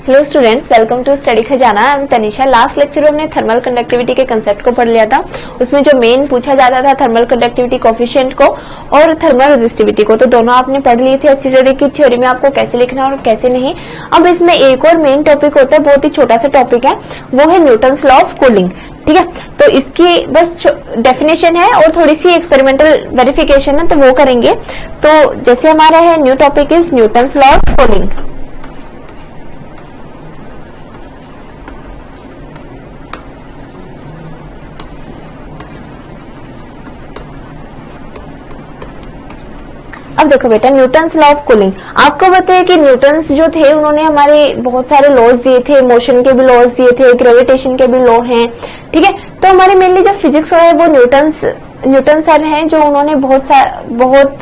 Hello students, welcome to study Khazana. I am Tanisha. Last lecture में हमने thermal conductivity के concept को पढ़ लिया था। उसमें जो मेन पूछा जाता था थर्मल कंडक्टिविटी कोफिशिएंट को और थर्मल रेजिस्टिविटी को, तो दोनों आपने पढ़ लिए थे अच्छी से। देखिए थ्योरी में आपको कैसे लिखना और कैसे नहीं। अब इसमें एक और मेन टॉपिक होता है, बहुत ही छोटा सा टॉपिक है, वो है न्यूटन्स लॉ ऑफ कूलिंग। ठीक है, तो इसकी बस डेफिनेशन है और थोड़ी सी एक्सपेरिमेंटल वेरिफिकेशन है, तो वो करेंगे। तो जैसे हमारा है new topic is Newton's law of cooling. अब देखो बेटा, न्यूटन्स लॉ ऑफ कूलिंग आपको बताया कि न्यूटन्स जो थे उन्होंने हमारे बहुत सारे लॉज दिए थे, मोशन के भी लॉज दिए थे, ग्रेविटेशन के भी लॉ हैं। ठीक है, तो हमारे मेनली जो फिजिक्स है वो न्यूटन सर हैं, जो उन्होंने बहुत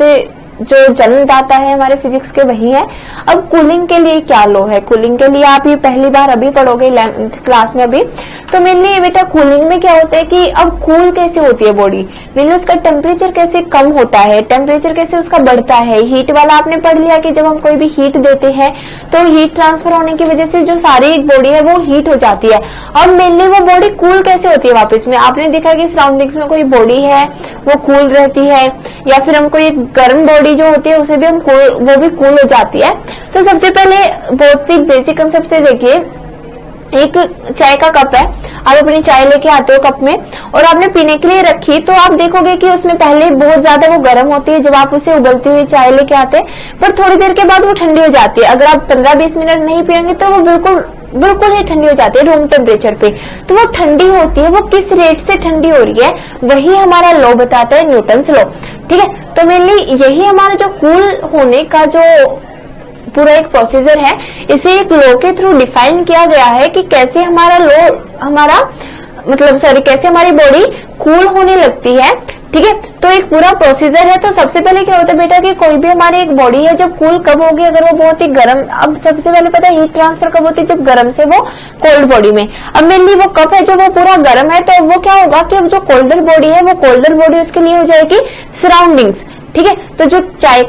जो जन्मदाता है हमारे फिजिक्स के वही है। अब कूलिंग के लिए क्या लॉ है? कूलिंग के लिए आप ये पहली बार अभी पढ़ोगे 11th क्लास में अभी। तो मेनली बेटा कूलिंग में क्या होता है कि अब कूल कैसे होती है बॉडी, मेनली उसका टेम्परेचर कैसे कम होता है, टेम्परेचर कैसे उसका बढ़ता है। हीट वाला आपने पढ़ लिया कि जब हम कोई भी हीट देते हैं तो हीट ट्रांसफर होने की वजह से जो सारी एक बॉडी है वो हीट हो जाती है। और मेनली वो बॉडी कूल कैसे होती है वापस में? आपने देखा कि सराउंडिंग्स में कोई बॉडी है वो कूल रहती है, या फिर हम कोई गर्म बॉडी जो होती है उसे भी हम वो भी कूल हो जाती है। तो सबसे पहले बहुत ही बेसिक कंसेप्ट से देखिए, एक चाय का कप है, आप अपनी चाय लेके आते हो कप में और आपने पीने के लिए रखी, तो आप देखोगे कि उसमें पहले बहुत ज्यादा वो गर्म होती है जब आप उसे उबलती हुई चाय लेके आते हैं, पर थोड़ी देर के बाद वो ठंडी हो जाती है। अगर आप 15-20 मिनट नहीं पियेंगे तो वो बिल्कुल ही ठंडी हो जाती है रूम टेम्परेचर पे। तो वो ठंडी होती है, वो किस रेट से ठंडी हो रही है वही हमारा लॉ बताता है, न्यूटन्स लॉ। ठीक है, तो मेनली यही हमारा जो कूल होने का जो पूरा एक प्रोसीजर है, इसे एक लॉ के थ्रू डिफाइन किया गया है कि कैसे कैसे हमारी बॉडी कूल होने लगती है। ठीक है, तो एक पूरा प्रोसीजर है। तो सबसे पहले क्या होता है बेटा कि कोई भी हमारी एक बॉडी है जब कूल कब होगी, अगर वो बहुत ही गर्म, अब सबसे पहले पता है हीट ट्रांसफर कब होती है, जब गर्म से वो कोल्ड बॉडी में। अब मेनली वो कप है जो वो पूरा गर्म है, तो वो क्या होगा कि अब जो कोल्डर बॉडी है वो कोल्डर बॉडी उसके लिए हो जाएगी सराउंडिंग्स। ठीक है, तो जो चाय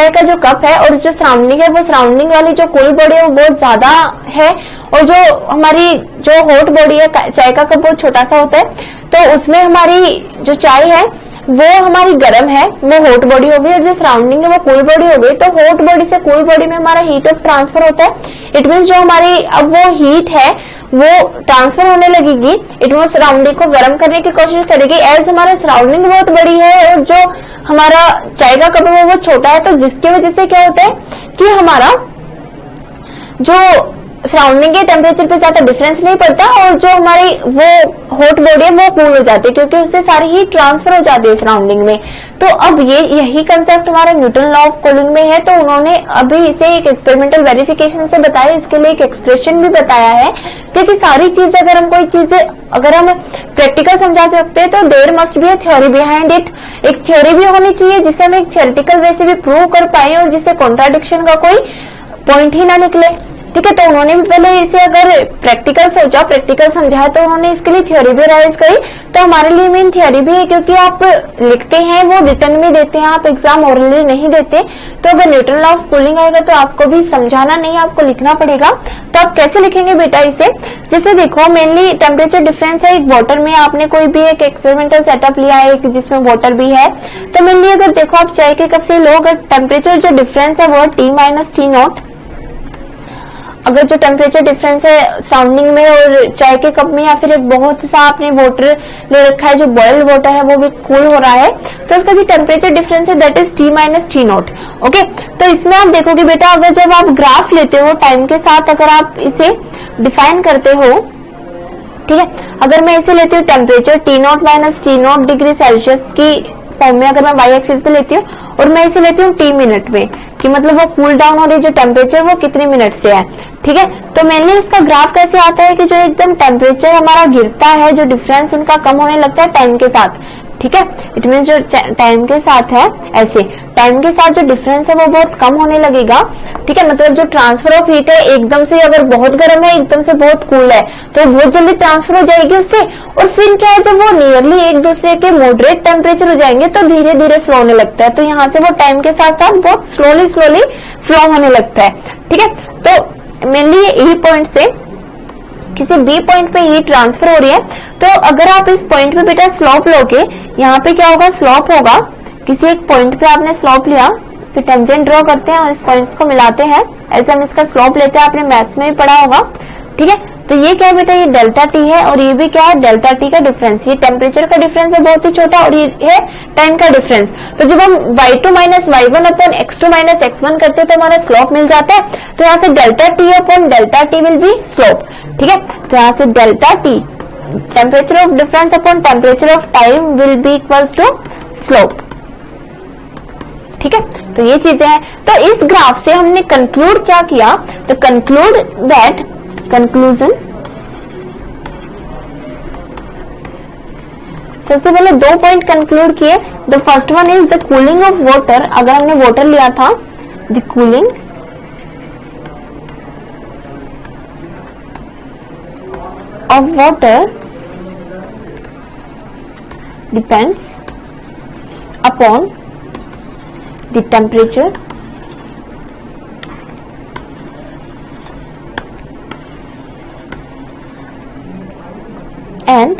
का जो कप है और जो सराउंडिंग है, वो सराउंडिंग वाली जो कूल बॉडी है वो बहुत ज्यादा है, और जो हमारी जो हॉट बॉडी है, चाय का कप बहुत छोटा सा होता है, तो उसमें हमारी जो चाय है वो हमारी गर्म है, वो हॉट बॉडी हो गई, और जो सराउंडिंग है वो कूल बॉडी हो गई। तो हॉट बॉडी से कूल बॉडी में हमारा हीट ऑफ ट्रांसफर होता है। इट मीन्स जो हमारी अब वो हीट है वो ट्रांसफर होने लगेगी, इट मीन्स सराउंडिंग को गर्म करने की कोशिश करेगी। एज हमारा सराउंडिंग बहुत बड़ी है और जो हमारा चाय का कप है वो छोटा है, तो जिसकी वजह से क्या होता है कि हमारा जो सराउंडिंग के टेम्परेचर पे ज्यादा डिफरेंस नहीं पड़ता, और जो हमारी वो हॉट बॉडी है वो कूल हो जाती है, क्योंकि उससे सारी हीट ट्रांसफर हो जाती है सराउंडिंग में। तो अब यही कंसेप्ट हमारा न्यूटन लॉ ऑफ कूलिंग में है। तो उन्होंने अभी इसे एक एक्सपेरिमेंटल वेरिफिकेशन से बताया, इसके लिए एक एक्सप्रेशन भी बताया है, क्योंकि सारी चीज अगर हम प्रैक्टिकल समझा सकते हैं तो there must be a theory behind it. एक थ्योरी भी होनी चाहिए जिसे हम एक थ्योरेटिकल वे से भी प्रूव कर पाए और जिससे कॉन्ट्राडिक्शन का कोई पॉइंट ही ना निकले। ठीक है, तो उन्होंने भी पहले इसे अगर प्रैक्टिकल समझा तो उन्होंने इसके लिए थ्योरी भी राइज करी। तो हमारे लिए मेन थ्योरी भी है, क्योंकि आप लिखते हैं वो रिटर्न में देते हैं, आप एग्जाम ओरली नहीं देते। तो अगर न्यूटन लॉ ऑफ कूलिंग आएगा तो आपको भी समझाना नहीं, आपको लिखना पड़ेगा। तो आप कैसे लिखेंगे बेटा इसे? जैसे देखो, मेनली टेम्परेचर डिफरेंस है एक वाटर में, आपने कोई भी एक एक्सपेरिमेंटल सेटअप लिया है जिसमें वाटर भी है। तो मेनली अगर देखो आप चाय के कप से लो, अगर टेम्परेचर जो डिफरेंस है वो T-T0, अगर जो टेम्परेचर डिफरेंस है सराउंडिंग में और चाय के कप में, या फिर एक बहुत सा आपने वाटर ले रखा है जो बॉइल्ड वाटर है वो भी कूल हो रहा है, तो उसका जो टेम्परेचर डिफरेंस है दैट इज T-T0। ओके, तो इसमें आप देखोगे बेटा, अगर जब आप ग्राफ लेते हो टाइम के साथ, अगर आप इसे डिफाइन करते हो, ठीक है, अगर मैं इसे लेती हूँ टेम्परेचर T0 डिग्री सेल्सियस की फॉर्म में, अगर मैं वाई एक्सिस पे लेती हूँ और मैं इसे लेती हूँ T मिनट में, कि मतलब वो कूल डाउन हो रही जो टेम्परेचर वो कितने मिनट से है। ठीक है, तो मेनली इसका ग्राफ कैसे आता है कि जो एकदम टेम्परेचर हमारा गिरता है, जो डिफरेंस उनका कम होने लगता है टाइम के साथ। ठीक है, इट मीन्स जो टाइम के साथ है, ऐसे टाइम के साथ जो डिफरेंस है वो बहुत कम होने लगेगा। ठीक है, मतलब जो ट्रांसफर ऑफ हीट है एकदम से अगर बहुत गर्म है एकदम से बहुत कूल है तो बहुत जल्दी ट्रांसफर हो जाएगी उससे, और फिर क्या है जब वो नियरली एक दूसरे के मॉडरेट टेम्परेचर हो जाएंगे तो धीरे धीरे फ्लो होने लगता है। तो यहाँ से वो टाइम के साथ साथ बहुत स्लोली फ्लो होने लगता है। ठीक है, तो मेनली ये ए पॉइंट से किसी बी पॉइंट पे हीट ट्रांसफर हो रही है, तो अगर आप इस पॉइंट पे बेटा स्लोप लोगे, यहाँ पे क्या होगा, स्लोप होगा, किसी एक पॉइंट पे आपने स्लोप लिया, फिर टेंजेंट ड्रॉ करते हैं और इस पॉइंट्स को मिलाते हैं, ऐसे हम इसका स्लोप लेते हैं, आपने मैथ्स में भी पढ़ा होगा, ठीक है। तो ये क्या है बेटा, ये डेल्टा टी है और ये भी क्या है, डेल्टा टी का डिफरेंस, ये टेम्परेचर का डिफरेंस है बहुत ही छोटा, और ये है टाइम का डिफरेंस। तो जब हम y2 minus y1 upon x2 minus x1 करते हैं तो हमारा स्लोप मिल जाता है, तो यहाँ से delta T upon delta T will be slope, ठीक है। तो यहाँ से delta T temperature of difference upon temperature of time will be equals to slope, ठीक है। तो ये चीजें हैं। तो इस ग्राफ से हमने कंक्लूड क्या किया, तो कंक्लूड दैट, कंक्लूजन, सबसे पहले 2 पॉइंट कंक्लूड किए। The first one is the cooling of water, अगर हमने वाटर लिया था, the cooling of water depends upon the temperature and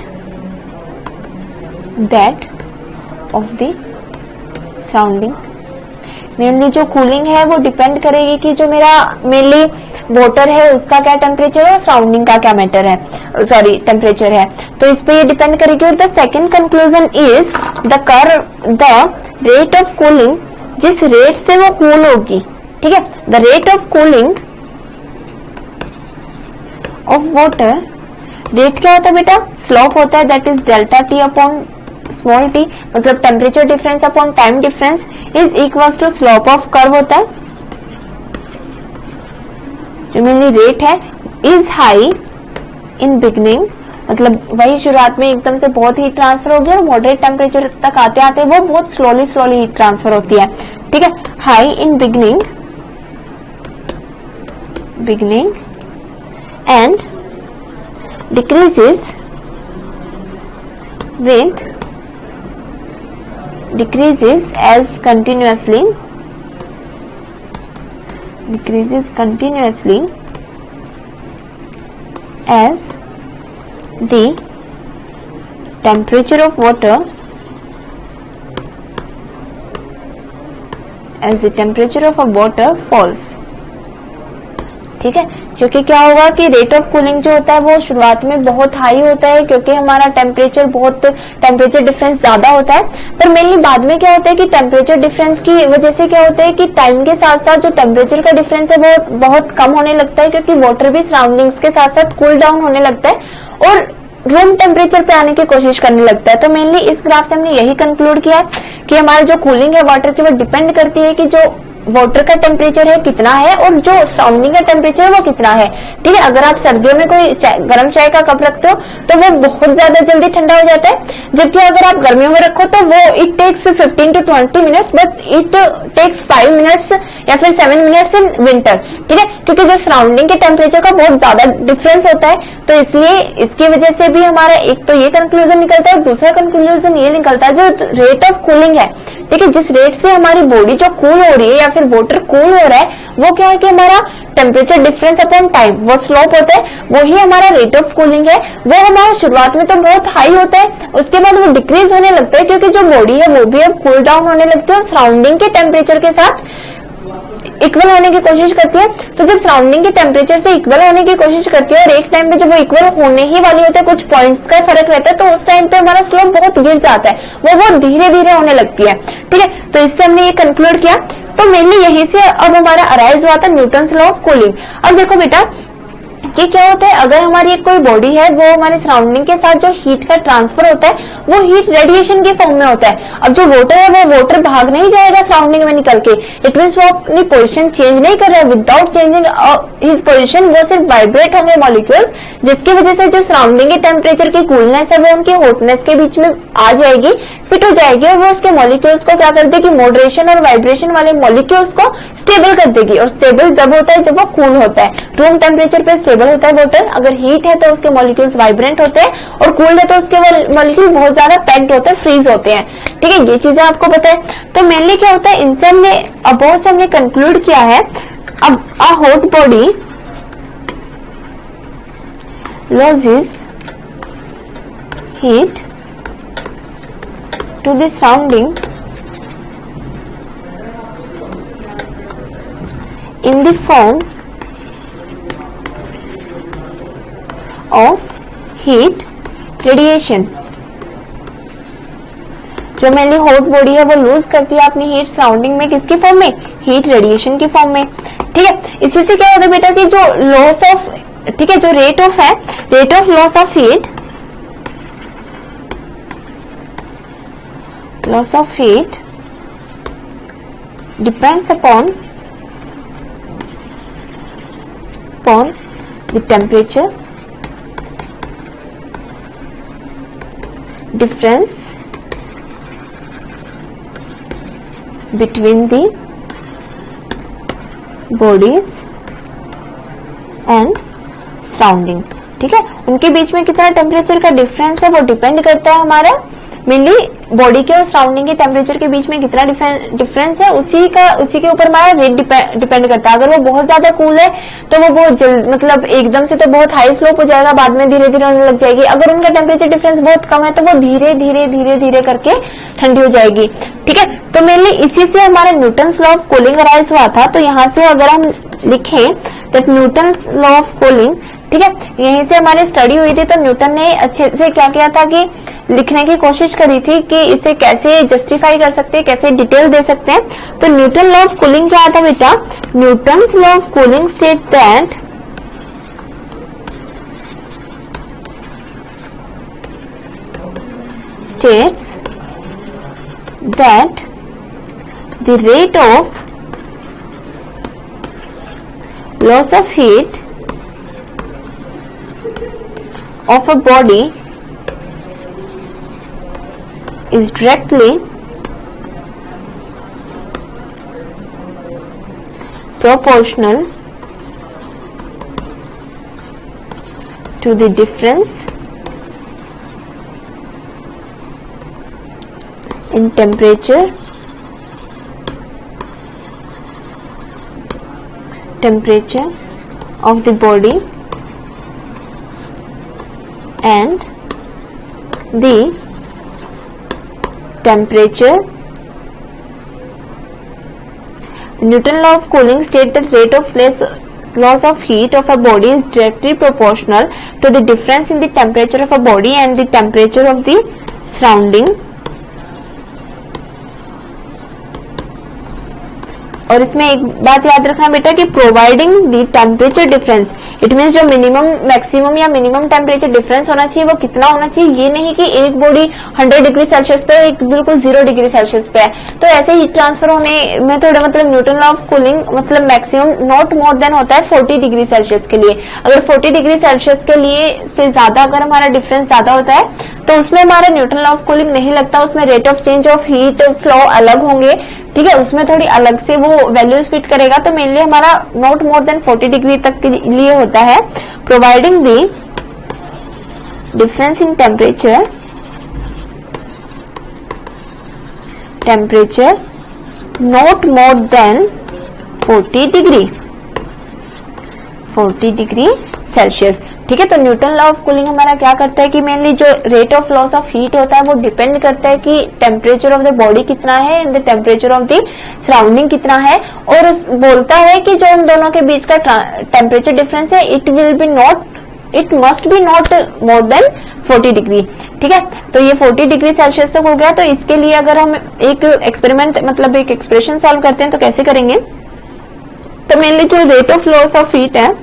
that of the surrounding। Mainly जो कूलिंग है वो डिपेंड करेगी कि जो मेरा मेनली वाटर है उसका क्या टेम्परेचर है और सराउंडिंग का क्या मैटर है, सॉरी टेम्परेचर है, तो इस पे ये डिपेंड करेगी। The second conclusion is the rate of cooling, जिस रेट से वो कूल होगी, ठीक है, the rate of cooling of water, rate क्या होता है बेटा, स्लोप होता है, that is delta T upon small T, मतलब temperature difference upon time difference is equals to slope of curve होता है। जो मेनली रेट है इज हाई इन बिगनिंग, मतलब वही शुरुआत में एकदम से बहुत हीट ट्रांसफर होगी और मॉडरेट टेम्परेचर तक आते आते वो बहुत स्लोली हीट ट्रांसफर होती है, ठीक है। High in beginning and decreases continuously as the temperature of water falls, ठीक है। क्योंकि क्या होगा कि रेट ऑफ कूलिंग जो होता है वो शुरुआत में बहुत हाई होता है, क्योंकि हमारा टेम्परेचर डिफरेंस ज्यादा होता है, पर मेनली बाद में क्या होता है कि टेम्परेचर डिफरेंस की वजह से क्या होता है कि टाइम के साथ साथ जो टेम्परेचर का डिफरेंस है वो बहुत कम होने लगता है, क्योंकि वाटर भी सराउंडिंग्स के साथ साथ कूल डाउन होने लगता है और रूम टेम्परेचर पे आने की कोशिश करने लगता है। तो मेनली इस ग्राफ से हमने यही कंक्लूड किया है कि हमारी जो कूलिंग है वाटर की वो डिपेंड करती है कि जो वाटर का टेम्परेचर है कितना है और जो सराउंडिंग का टेम्परेचर है वो कितना है, ठीक है। अगर आप सर्दियों में कोई गर्म चाय का कप रखते हो तो वो बहुत ज्यादा जल्दी ठंडा हो जाता है, जबकि अगर आप गर्मियों में रखो तो वो it takes 15 to 20 minutes, but it takes 5 minutes या फिर 7 मिनट्स इन विंटर, ठीक है, क्योंकि जो सराउंडिंग के टेम्परेचर का बहुत ज्यादा डिफरेंस होता है। तो इसलिए इसकी वजह से भी हमारा एक तो ये कंक्लूजन निकलता है, दूसरा कंक्लूजन ये निकलता है जो रेट ऑफ कूलिंग है, ठीक है, जिस रेट से हमारी बॉडी जो कूल हो रही है या फिर वाटर कूल हो रहा है वो क्या है कि हमारा टेम्परेचर डिफरेंस अपॉन टाइम वो स्लोप होता है, वही हमारा रेट ऑफ कूलिंग है। वो हमारा शुरुआत में तो बहुत हाई होता है, उसके बाद वो डिक्रीज होने लगता है, क्योंकि जो बॉडी है वो भी अब कूल डाउन होने लगती है और सराउंडिंग के टेम्परेचर के साथ इक्वल होने की कोशिश करती है। तो जब सराउंडिंग के टेम्परेचर से इक्वल होने की कोशिश करती है और एक टाइम पे जब वो इक्वल होने ही वाली होती है, कुछ पॉइंट्स का फर्क रहता है, तो उस टाइम पे हमारा स्लोप बहुत गिर जाता है, वो बहुत धीरे धीरे होने लगती है, ठीक है। तो इससे हमने ये कंक्लूड किया। तो मेनली यही से अब हमारा अराइज हुआ था न्यूटन्स लॉ ऑफ कूलिंग। अब देखो बेटा कि क्या होता है, अगर हमारी एक कोई बॉडी है वो हमारे सराउंडिंग के साथ जो हीट का ट्रांसफर होता है वो हीट रेडिएशन के फॉर्म में होता है। अब जो वाटर है वो वाटर भाग नहीं जाएगा सराउंडिंग में निकल के, इट मीन्स वो अपनी पोजीशन चेंज नहीं कर रहा है, विदाउट चेंजिंग हिज पोजीशन वो सिर्फ वाइब्रेट होंगे मॉलिक्यूल्स, जिसकी वजह से जो सराउंडिंग के टेम्परेचर की कूलनेस है वो उनकी हॉटनेस के बीच में आ जाएगी, फिट हो जाएगी, और वो उसके मॉलिक्यूल्स को क्या कर देगी, मॉडरेशन और वाइब्रेशन वाले मॉलिक्यूल्स को स्टेबल कर देगी। और स्टेबल जब होता है जब वो कूल होता है, रूम टेम्परेचर पे स्टेबल होता है वाटर, अगर हीट है तो उसके मॉलिक्यूल्स वाइब्रेंट होते हैं, और कूल्ड है तो उसके मॉलिक्यूल बहुत ज्यादा पैक्ड होते हैं, फ्रीज होते हैं, ठीक है। ये चीजें आपको पता है। तो मेनली क्या होता है, इनसे हमने अबोव से हमने कंक्लूड किया है, अब a hot body loses heat to the surrounding in the form of heat radiation। जो मेनली हॉट बॉडी है वो लूज करती है अपनी हीट सराउंडिंग में, किसकी फॉर्म में? हीट रेडिएशन की फॉर्म में। ठीक है, इसी से क्या होता है बेटा कि जो लॉस ऑफ, ठीक है, जो रेट ऑफ है, rate of loss of heat, loss of heat depends upon the temperature difference between the bodies and surrounding। ठीक है, उनके बीच में कितना टेम्परेचर का डिफरेंस है वो डिपेंड करता है हमारा मेनली बॉडी के और सराउंडिंग के टेम्परेचर के बीच में कितना डिफरेंस है, उसी के ऊपर हमारा रेट डिपेंड करता है। अगर वो बहुत ज्यादा कूल है तो वो बहुत जल्द, मतलब एकदम से तो बहुत हाई स्लोप हो जाएगा, बाद में धीरे धीरे होने लग जाएगी। अगर उनका टेम्परेचर डिफरेंस बहुत कम है तो वो धीरे धीरे करके ठंडी हो जाएगी। ठीक है, तो मेनली इसी से हमारा Newton's law of cooling arise हुआ था। तो यहाँ से अगर हम लिखें that Newton law of cooling, ठीक है, यहीं से हमारी स्टडी हुई थी। तो न्यूटन ने अच्छे से क्या किया था कि लिखने की कोशिश करी थी कि इसे कैसे जस्टिफाई कर सकते हैं, कैसे डिटेल दे सकते हैं। तो न्यूटन लॉ ऑफ कूलिंग क्या था बेटा? Newton's law of cooling state that the rate of loss of heat of a body is directly proportional to the difference in temperature of the body and the temperature। Newton law of cooling states that rate of loss of heat of a body is directly proportional to the difference in the temperature of a body and the temperature of the surrounding। और इसमें एक बात याद रखना बेटा कि providing the temperature difference, it means जो minimum, maximum या मिनिमम टेम्परेचर डिफरेंस होना चाहिए वो कितना होना चाहिए। ये नहीं कि एक बॉडी 100 डिग्री सेल्सियस पे, एक बिल्कुल 0 डिग्री सेल्सियस पे है, तो ऐसे हीट ट्रांसफर होने में थोड़ा, मतलब न्यूटन लॉ ऑफ कूलिंग मतलब मैक्सिमम नॉट मोर देन होता है 40 डिग्री सेल्सियस के लिए। अगर 40 डिग्री सेल्सियस के लिए से ज्यादा अगर हमारा डिफरेंस ज्यादा होता है तो उसमें हमारा न्यूटन लॉ ऑफ कूलिंग नहीं लगता, उसमें rate of change of heat flow अलग होंगे। ठीक है, उसमें थोड़ी अलग से वो वैल्यूज फिट करेगा। तो मेनली हमारा नॉट मोर देन 40 डिग्री तक के लिए होता है। Providing the difference in temperature not more than 40 degree Celsius. ठीक है, तो न्यूटन लॉ ऑफ कूलिंग हमारा क्या करता है कि मेनली जो rate of loss of heat होता है वो डिपेंड करता है कि टेम्परेचर ऑफ द बॉडी कितना है and the temperature of the surrounding कितना है, और बोलता है कि जो उन दोनों के बीच का टेम्परेचर डिफरेंस है it must be not more than 40 degree. ठीक है, तो ये 40 डिग्री सेल्सियस तक हो गया। तो इसके लिए अगर हम एक एक्सपेरिमेंट, मतलब एक एक्सप्रेशन सॉल्व करते हैं तो कैसे करेंगे? तो मेनली जो rate of loss of heat है,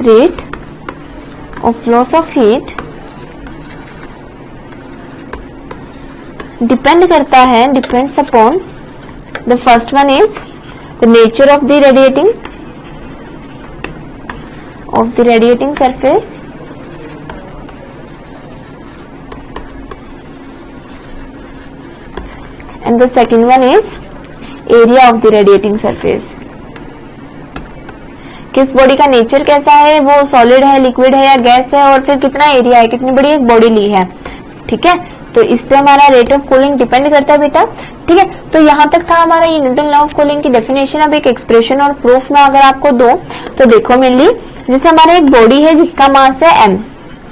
rate of loss of heat depends upon the first one is the nature of the radiating surface, and the second one is area of the radiating surface। किस body का nature कैसा है, वो solid है, liquid है या gas है, और फिर कितना एरिया है, कितनी बड़ी एक बॉडी ली है। ठीक है, तो इस पे हमारा रेट ऑफ कूलिंग डिपेंड करता है बेटा। ठीक है, तो यहाँ तक था हमारा ये न्यूटन लॉ ऑफ कूलिंग की डेफिनेशन। अब एक एक्सप्रेशन और प्रूफ में अगर आपको दो तो देखो मेनली जैसे हमारा एक बॉडी है जिसका मास है m,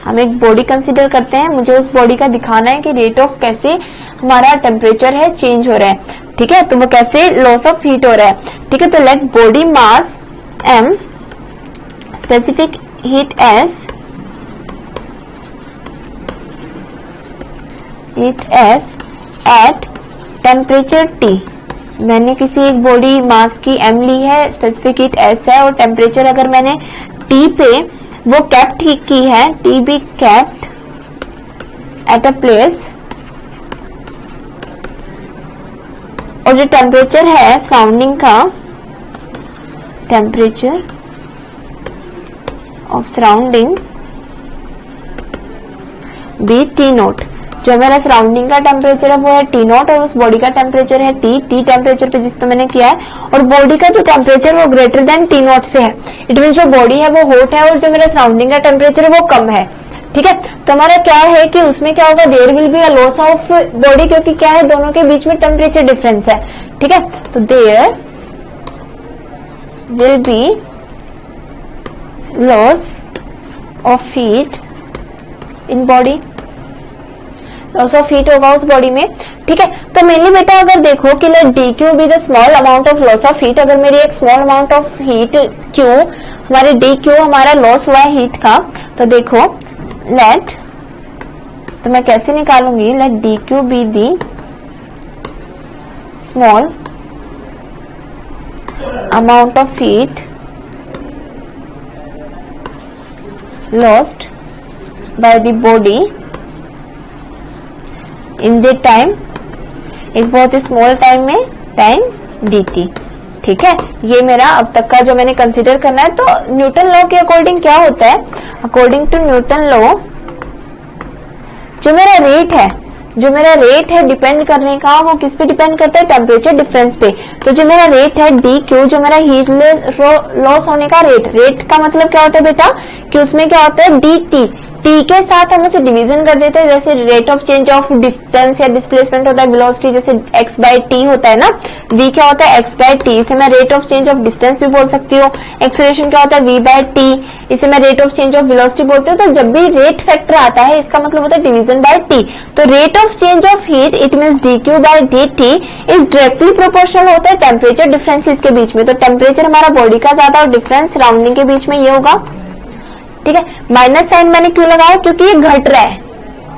हम एक बॉडी कंसीडर करते हैं, मुझे उस बॉडी का दिखाना है कि रेट ऑफ कैसे हमारा टेम्परेचर है चेंज हो रहा है। ठीक है, तो वो कैसे लॉस ऑफ हीट हो रहा है। ठीक है, तो let body mass m, specific heat s at temperature T। मैंने किसी एक बॉडी मास की m ली है, स्पेसिफिक हीट s है और टेम्परेचर अगर मैंने T पे वो केप्ट की है, T be kept at a place, और जो टेम्परेचर है सराउंडिंग का, temperature of surrounding be T naught. जो मेरा सराउंडिंग का टेम्परेचर है वो है T नॉट और उस बॉडी का टेम्परेचर है T टेम्परेचर पे जिस पे मैंने किया है, और बॉडी का जो टेम्परेचर वो ग्रेटर देन T नॉट से है। इट मीन जो बॉडी है वो हॉट है और जो मेरा सराउंडिंग का टेम्परेचर है वो कम है। ठीक है, तो हमारा क्या है कि उसमें क्या होगा, there will be a loss of body, क्योंकि क्या है दोनों के बीच में टेम्परेचर डिफरेंस है। ठीक है, तो there will be loss of heat in body, loss of heat होगा उस बॉडी में। ठीक है, तो मेनली बेटा अगर देखो कि let D Q be the small amount of loss of heat, अगर मेरी एक small amount of heat Q, हमारे डी क्यू हमारा लॉस हुआ है हीट का, तो देखो लेट, तो मैं कैसे निकालूंगी, let D Q be the small amount of heat lost by the body in the time, एक बहुत ही स्मॉल टाइम में, टाइम dt। ठीक है, ये मेरा अब तक का जो मैंने कंसीडर करना है। तो न्यूटन लॉ के अकॉर्डिंग क्या होता है, अकॉर्डिंग टू न्यूटन लॉ जो मेरा रेट है डिपेंड करने का, वो किस पे डिपेंड करता है, टेम्परेचर डिफरेंस पे। तो जो मेरा रेट है डी क्यू, जो मेरा हीट लॉस होने का रेट का मतलब क्या होता है बेटा कि उसमें क्या होता है डी टी, टी के साथ हम उसे डिवीजन कर देते हैं। जैसे rate of change of distance या डिस्प्लेसमेंट होता है वेलोसिटी, जैसे x बाय टी होता है ना, v क्या होता है x बाय टी, इसे मैं rate of change of distance भी बोल सकती हूँ। एक्सेलरेशन क्या होता है v बाय टी, इसे मैं rate of change of velocity बोलती हूँ। तो जब भी रेट फैक्टर आता है इसका मतलब होता है डिवीजन बाय टी। तो rate of change of heat it means D Q by D T is directly proportional होता है टेम्परेचर डिफरेंसेस के बीच में। तो टेम्परेचर हमारा बॉडी का ज्यादा और डिफरेंस सराउंडिंग के बीच में ये होगा। ठीक है, माइनस साइन मैंने क्यों लगाया, क्योंकि ये घट रहा है।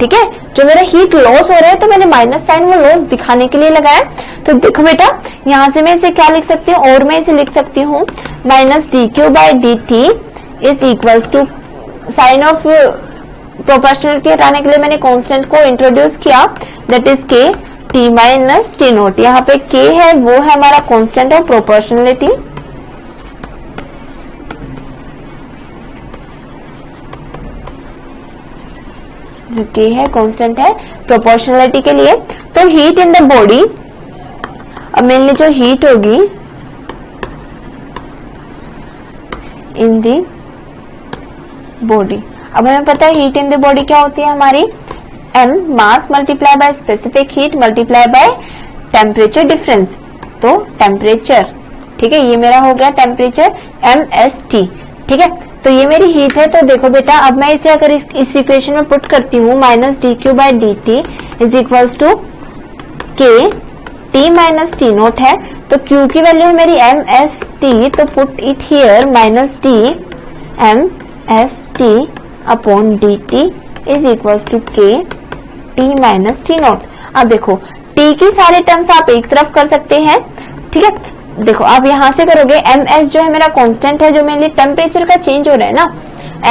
ठीक है, जो मेरा हीट लॉस हो रहा है तो मैंने माइनस साइन वो लॉस दिखाने के लिए लगाया। तो देखो बेटा यहां से मैं इसे क्या लिख सकती हूँ, और मैं इसे लिख सकती हूँ minus D Q by D T is equals to, sign of proportionality हटाने के लिए मैंने कांस्टेंट को इंट्रोड्यूस किया, that is K T minus T naught. यहाँ पे के है वो है हमारा कांस्टेंट ऑफ प्रोपोर्शनलिटी, जो के है कांस्टेंट है प्रोपोर्शनलिटी के लिए। तो हीट इन द बॉडी, अब मेनली जो हीट होगी इन द बॉडी, अब हमें पता है हीट इन द बॉडी क्या होती है हमारी, m mass multiply by specific heat multiply by temperature difference. तो टेम्परेचर, ठीक है, ये मेरा हो गया टेम्परेचर MST। ठीक है, तो ये मेरी हीट है। तो देखो बेटा अब मैं इसे अगर इस इक्वेशन में पुट करती हूँ, minus D Q by D T is equals to k T minus T naught है। तो क्यू की वैल्यू है मेरी MST, तो put it here minus d MST upon d T is equals to k T minus T naught. अब देखो T की सारे टर्म्स आप एक तरफ कर सकते हैं। ठीक है, देखो आप यहां से करोगे, ms जो है मेरा कांस्टेंट है, जो मेरे लिए टेम्परेचर का चेंज हो रहा है ना,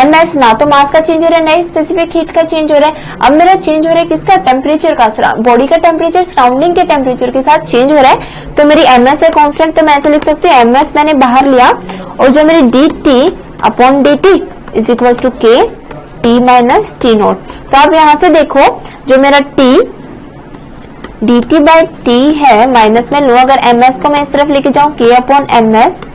ms ना तो मास का चेंज हो रहा है ना ही स्पेसिफिक हीट का चेंज हो रहा है। अब मेरा चेंज हो रहा है किसका, टेम्परेचर का, बॉडी का टेम्परेचर सराउंडिंग के टेम्परेचर के साथ चेंज हो रहा है। तो मेरी ms है कांस्टेंट, तो मैं ऐसे लिख सकती हूँ ms मैंने बाहर लिया, और जो मेरी dt upon dt is equal to k T minus T naught. तो आप यहां से देखो जो मेरा t dt बाई टी है माइनस में लो, अगर ms को मैं इस तरफ लेके जाऊं k अपॉन ms,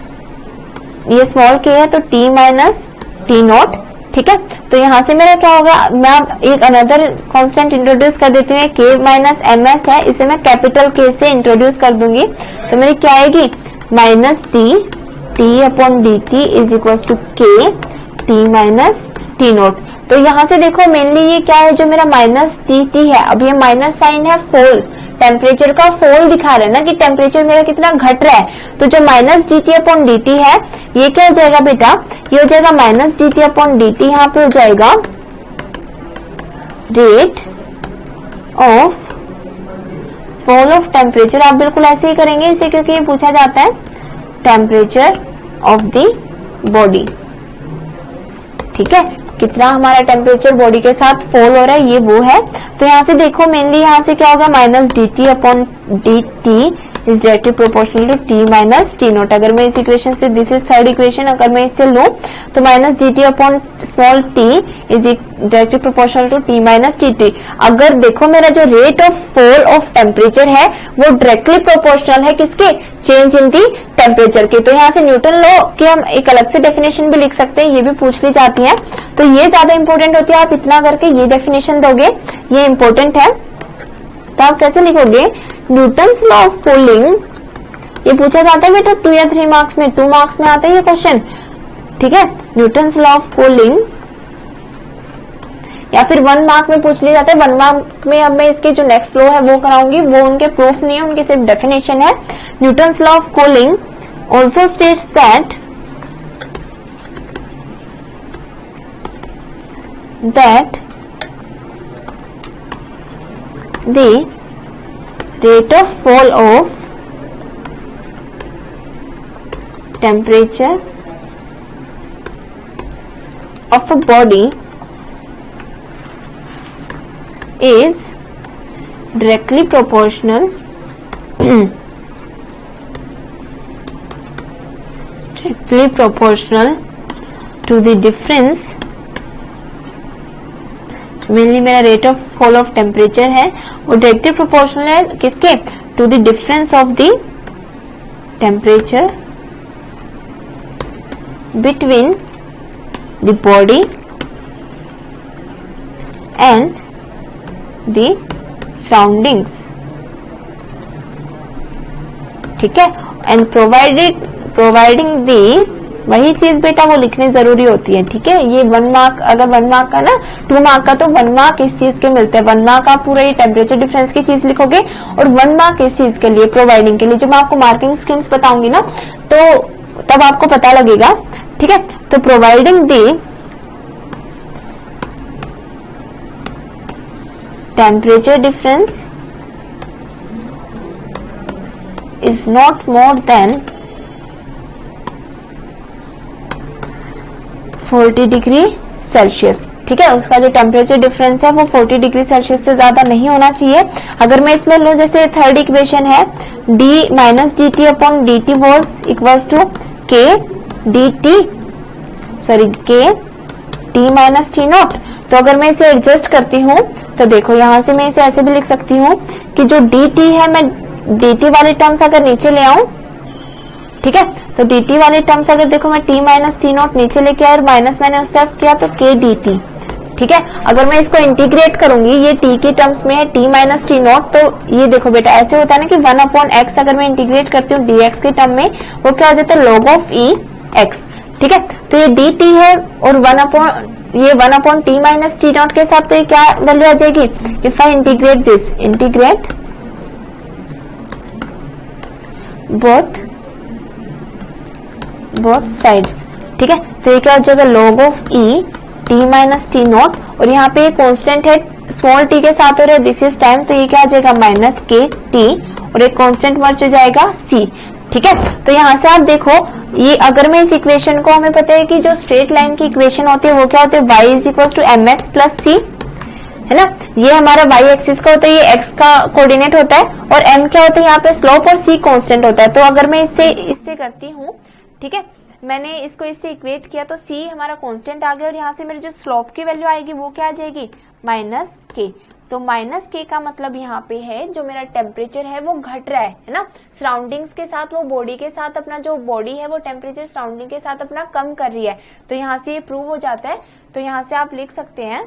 ये स्मॉल k है तो t माइनस टी नोट ठीक है। तो यहाँ से मेरा क्या होगा, मैं अब एक अनदर कांस्टेंट इंट्रोड्यूस कर देती हूँ, k माइनस एम एस है, इसे मैं कैपिटल K से इंट्रोड्यूस कर दूंगी। तो मेरी क्या आएगी, minus t upon d T is equal to k T minus T naught. तो यहाँ से देखो मेनली ये क्या है, जो मेरा माइनस टी है, अब ये माइनस साइन है फॉल, टेम्परेचर का फॉल दिखा रहा है ना कि टेम्परेचर मेरा कितना घट रहा है। तो जो minus d t upon d T है, ये क्या हो जाएगा बेटा, ये हो जाएगा minus d t upon d T, यहाँ पे हो जाएगा rate of fall of temperature. आप बिल्कुल ऐसे ही करेंगे इसे, क्योंकि ये पूछा जाता है टेम्परेचर ऑफ द बॉडी। ठीक है, कितना हमारा टेम्परेचर बॉडी के साथ फॉल हो रहा है, ये वो है। तो यहाँ से देखो मेनली यहाँ से क्या होगा, minus d t upon d T is directly proportional to t minus T naught. अगर मैं इस इक्वेशन से, दिस इज थर्ड इक्वेशन, अगर मैं इससे लूं तो minus d t upon small t is directly proportional to t minus t t. अगर देखो मेरा जो rate of fall of temperature है वो डायरेक्टली प्रोपोर्शनल है किसके, चेंज इन दी टेम्परेचर के। तो यहाँ से न्यूटन लॉ की हम एक अलग से डेफिनेशन भी लिख सकते हैं, ये भी पूछ ली जाती है, तो ये ज्यादा इंपॉर्टेंट होती है। आप इतना करके ये डेफिनेशन दोगे, ये इंपॉर्टेंट है। तो आप कैसे लिखोगे, न्यूटन्स लॉ ऑफ कूलिंग, ये पूछा जाता है बेटा 2 या 3 मार्क्स में, 2 मार्क्स में आता है ये क्वेश्चन। ठीक है, न्यूटन्स लॉ ऑफ कूलिंग, या फिर 1 मार्क में पूछ लिया जाता है। 1 मार्क में अब मैं इसके जो नेक्स्ट लॉ है वो कराऊंगी, वो उनके प्रूफ नहीं है, उनकी सिर्फ डेफिनेशन है। Newton's law of cooling also states that the rate of fall of temperature of a body is directly proportional to the difference, mainly मेरा rate of fall of temperature है वो डायरेक्टली प्रोपोर्शनल है किसके, to the difference of the temperature between the body and the surroundings. ठीक है, and providing the, वही चीज बेटा वो लिखनी जरूरी होती है। ठीक है, ये 1 मार्क, अगर 1 मार्क का ना 2 मार्क का, तो 1 मार्क इस चीज के मिलते हैं। 1 मार्क आप पूरा ये टेम्परेचर डिफरेंस की चीज liखोगे और 1 मार्क इस चीज के लिए, प्रोवाइडिंग के लिए। जब मैं आपको मार्किंग स्कीम्स बताऊंगी ना तो तब आपको पता लगेगा। ठीक है, तो providing the temperature difference is not more than 40 degree Celsius. ठीक है, उसका जो टेम्परेचर डिफरेंस है वो 40 डिग्री सेल्सियस से ज्यादा नहीं होना चाहिए। अगर मैं इसमें लूं, जैसे थर्ड इक्वेशन है d minus d t upon d t was equals to k d t, sorry k T minus t naught. तो अगर मैं इसे एडजस्ट करती हूँ तो देखो यहाँ से मैं इसे ऐसे भी लिख सकती हूँ कि जो डी टी है, मैं डी टी वाले टर्म्स अगर नीचे ले आऊं, ठीक है, तो डी टी वाले टर्म्स अगर देखो मैं टी माइनस टी नॉट नीचे लेके आया और माइनस मैंने उस तरफ किया तो के डी टी। ठीक है, अगर मैं इसको इंटीग्रेट करूंगी, ये टी के टर्म्स में है टी माइनस टी नॉट, तो ये देखो बेटा ऐसे होता है ना कि 1 अपॉन एक्स अगर मैं इंटीग्रेट करती हूँ डी एक्स के टर्म में, वो क्या हो जाता है लॉग ऑफ ई एक्स। ठीक है, तो ये डी टी है और 1 upon T minus t not के साथ, तो ये क्या वैल्यू आ जाएगी, if I integrate this, integrate both sides. ठीक है, तो ये क्या हो जाएगा log of E T minus t not, और यहाँ पे कांस्टेंट है स्मॉल टी के साथ हो रहा है, दिस इज टाइम, तो ये क्या आ जाएगा माइनस के टी, और एक कांस्टेंट मर्ज हो जाएगा सी। ठीक है, तो यहाँ से आप देखो ये, अगर मैं इस इक्वेशन को, हमें पता है कि जो स्ट्रेट लाइन की इक्वेशन होती है वो क्या होती है, y is equal to M X plus C, है ना, ये हमारा y एक्सिस का होता है, ये x का कोऑर्डिनेट होता है, और m क्या होता है यहाँ पे स्लोप, और c कांस्टेंट होता है। तो अगर मैं इससे करती हूँ, ठीक है, मैंने इसको इससे इक्वेट किया तो c हमारा कांस्टेंट आ गया, और यहाँ से मेरी जो स्लोप की वैल्यू आएगी वो क्या आ जाएगी माइनस के। तो माइनस के का मतलब यहाँ पे है जो मेरा टेम्परेचर है वो घट रहा है ना, सराउंडिंग्स के साथ, वो बॉडी के साथ अपना जो बॉडी है वो टेम्परेचर सराउंडिंग के साथ अपना कम कर रही है। तो यहाँ से ये प्रूव हो जाता है। तो यहाँ से आप लिख सकते हैं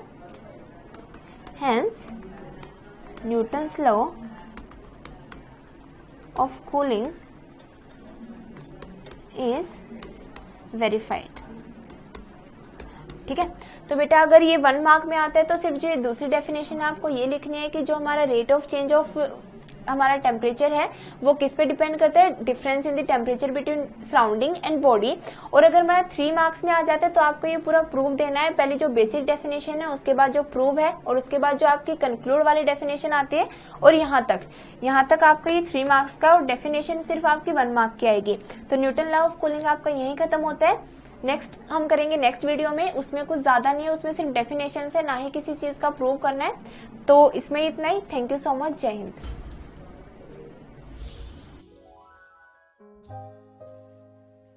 hence Newton's law of cooling is verified. ठीक है, तो बेटा अगर ये 1 मार्क में आता है तो सिर्फ जो दूसरी डेफिनेशन है आपको ये लिखनी है कि जो हमारा रेट ऑफ चेंज ऑफ हमारा टेम्परेचर है वो किस पे डिपेंड करता है, difference in the temperature between surrounding and body. और अगर हमारा 3 मार्क्स में आ जाता है तो आपको ये पूरा प्रूफ देना है, पहले जो बेसिक डेफिनेशन है, उसके बाद जो प्रूफ है, और उसके बाद जो आपकी कंक्लूड वाली डेफिनेशन आती है, और यहाँ तक आपका ये 3 मार्क्स का, और डेफिनेशन सिर्फ आपकी 1 मार्क की आएगी। तो न्यूटन लॉ ऑफ कूलिंग आपका यही खत्म होता है। नेक्स्ट हम करेंगे नेक्स्ट वीडियो में, उसमें कुछ ज्यादा नहीं है, उसमें सिर्फ डेफिनेशन है, ना ही किसी चीज का प्रूव करना है। तो इसमें इतना ही। Thank you so much. जय हिंद।